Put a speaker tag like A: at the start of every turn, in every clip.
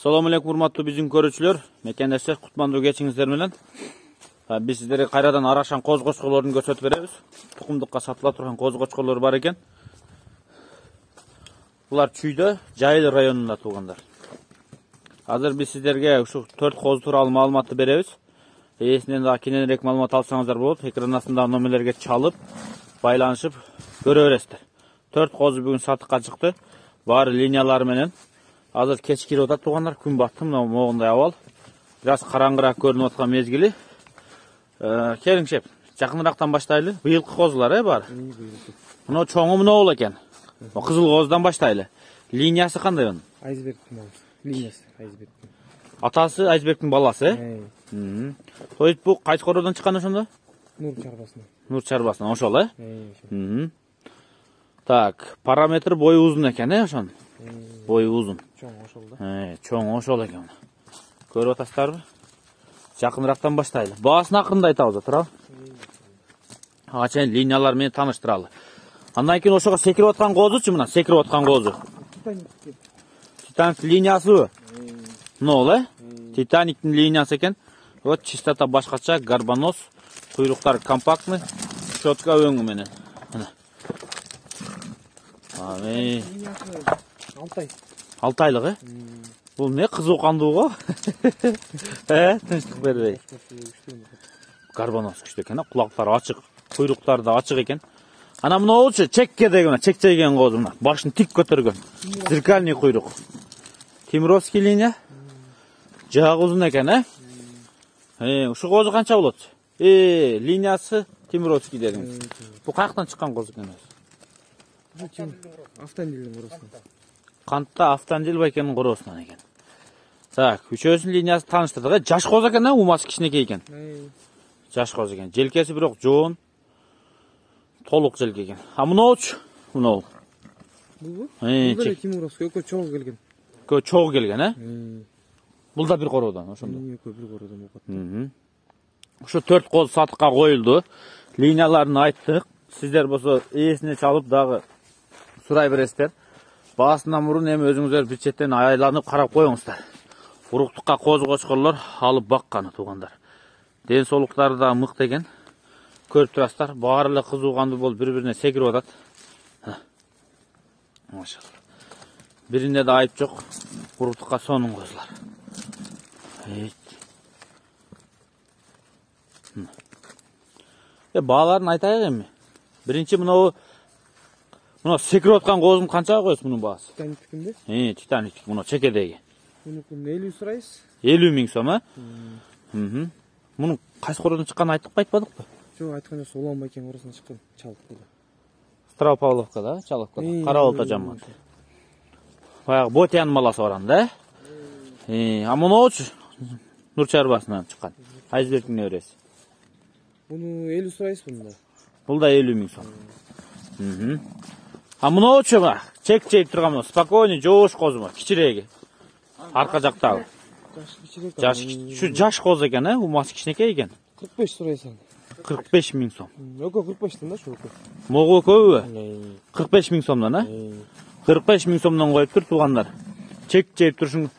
A: Assalamu alaikum урматтуу биздин көрүүчүлөр. Мекендештер, кутмандуу кечиңиздер менен. Биз сиздерге кайрадан арашан коз-кочколорун көрсөтүп беребиз. Тукумдукка сатыла турган коз-кочколор бар экен. Булар Чүйдө, Жайыл районунда туугандар. Азыр биз сиздерге ушу 4 коз тууралуу маалыматты беребиз. Ээсинен да кененирээк маалымат алсаңыздар болот. Экран астында номерлерге чалып, байланышып көрө бересиздер. 4 коз бүгүн сатыкка чыкты. Баары линиялары менен. Азыр кеч кирип атат туугандар, күн батты, мына могундай абал. Бираз караңгыраак көрүнүп аткан мезгили. Келиң шеп, жакыныраактан баштайлы. Быйылкы козулар, бар. Мына чоңу мына боло экен. Кызыл коздан баштайлы. Линиясы кандай анын?
B: Айсбергтин баласы. Линиясы Айсбергтин.
A: Атасы Айсбергтин баласы, То есть бу кайсы кородон чыккан ошондо?
B: Нур чарбасынан.
A: Нур чарбасынан ошол, Так, параметр бою узун экен, ошон. Бою узун.
B: Чоң ошол да.
A: Чоң ошол экен. Көрүп атасыздарбы? Жакыныраактан баштайлы. Баасын акырында айтабыз, туурабы? Ага чейин линиялар менен тааныштыралы. Андан кийин ошого секирип аткан козучу, мына секирип аткан козу. Титаник линиясыбы? Мына, Титаниктин линиясы экен. Вот чистота башкача, горбонос, куйруктар компактный, четко өңү менен. Мына. Алтайлык, Бул не кызуу кандуу го? Тынчтык бербей. Горбонос күчтүү экен, кулактары ачык, куйруктары да ачык экен. Ана мына болчу, чекке деген, чекчейген козу мына, башын тик көтөргөн. Зеркальный куйрук. Тимировский линия. Жагы узун экен, Ушу козу канча болот? Линиясы Тимировский дедиңиз. Бу каяктан чыккан козу экен?
B: Автомобилдин коросунан.
A: Кантта автомобиль байкенин коросунан экен. Так, үчөөсүнүн линиясы тааныштырдык. Жаш коз экен, умасы кичинекей экен. Жаш коз экен. Желкеси бирок жоон. Толук желке экен. А муну-чу? Муну.
B: Бул Тимировский экөө чогуу келген.
A: Экөө чогуу келген, Бул да бир кородон, ошондо.
B: Экөө бир кородон болот.
A: Ушу 4 коз сатыкка коюлду. Линияларын айттык. Сиздер болсо ээсине чалып дагы сурай бересиздер. Баасынан мурун эми өзүңүздөр бир четтен айланып карап коюңуздар. Уруктукка коз-кочкорлор алып бакканы туугандар. Ден соолуктары да мыкты экен. Көрүп турасыздар, баары эле кызуу кандуу болуп бири-бирине секирип атат. Машалла. Биринде да айып жок. Уруктукка сонун козулар. Бааларын айтайык эми. Биринчи мына секирип аткан козун канчага коесуз мунун баасы?
B: Титаниктикинде?
A: Титаниктик, мына чекедеги.
B: Мунукун 50 сурайбыз.
A: 50 миң сом, Мунун кайсы кородон чыкканын айттыкпы, айтпадыкпы?
B: Жок, айткан жоксуз, Улан байкенин коросунан чыккан, Чалыккада.
A: Ставропавловкада, Чалыккада, Карабалта жаман. Баягы Ботянын баласы бар анда, А муну-чу? Нур чарбасынан чыккан. Айсбергтин небереси.
B: Буну 50 сурайбыз бунда.
A: Бул да 50 миң сом. А муну-чу? Чек чейип турган, спокойный, жоош козу, кичиреги. Арка жактагы. Жаш коз экен, умасы кичинекей экен.
B: 45 сурайсың.
A: 45 миң сом.
B: Экөө 45тен да, шу экөө.
A: Могу экөөбү? 45 миң сомдон, 45 миң сомдон коюп тур туугандар. Чек чейип турушуң.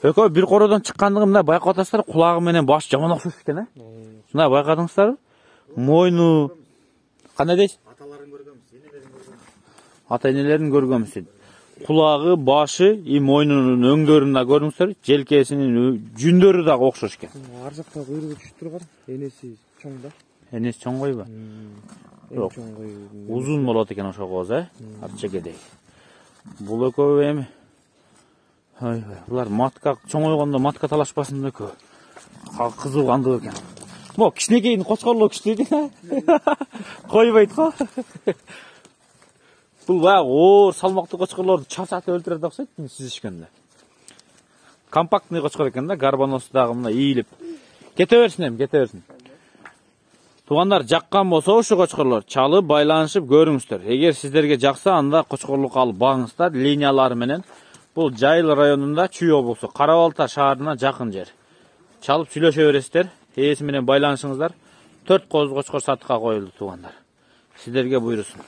A: Экөө бир кородон чыккандыгын мына байкап атасыздар, кулагы менен баш жаман окшош экен, Мына байкадыңыздарбы? Мойну кандай дейсиз?
B: Аталарын көргөнбүз, энелерин көргөнбүз.
A: Ата-энелерин көргөнбүз. Кулагы, башы, мойнунун өңдөрүн да көрдүңүздөр, желкесинин жүндөрү да окшош экен.
B: Ар жакта куйругу түшүп турган, энеси чоң да.
A: Энеси чоң койбу? Жок. Узун болот экен ошол коз, Ар чекедеги. Бул экөө эми булар матка чоңойгондо матка талашпасын экөө. Кызуу кандуу экен. Мо кичинекейин кочкорлоо күчтүү экен, койбойт го. Бул баягы оор салмактуу кочкорлорду чачатып өлтүрөт окшойт, сүзүшкөндө. Компактный кочкор экен да, горбоносу дагы мына ийилип. Кете берсин. Туугандар, жаккан болсо ушу кочкорлор чалып, байланышып көрүңүздөр. Эгер сиздерге жакса, анда кочкорлукка алып багыңыздар, линиялары менен. Бул Жайыл районунда, Чүй облусу, Карабалта шаарына жакын жер. Чалып сүйлөшө бересиздер, ээси менен байланышыңыздар. 4 коз-кочкор сатыкка коюлду туугандар. Сиздерге буйрусун.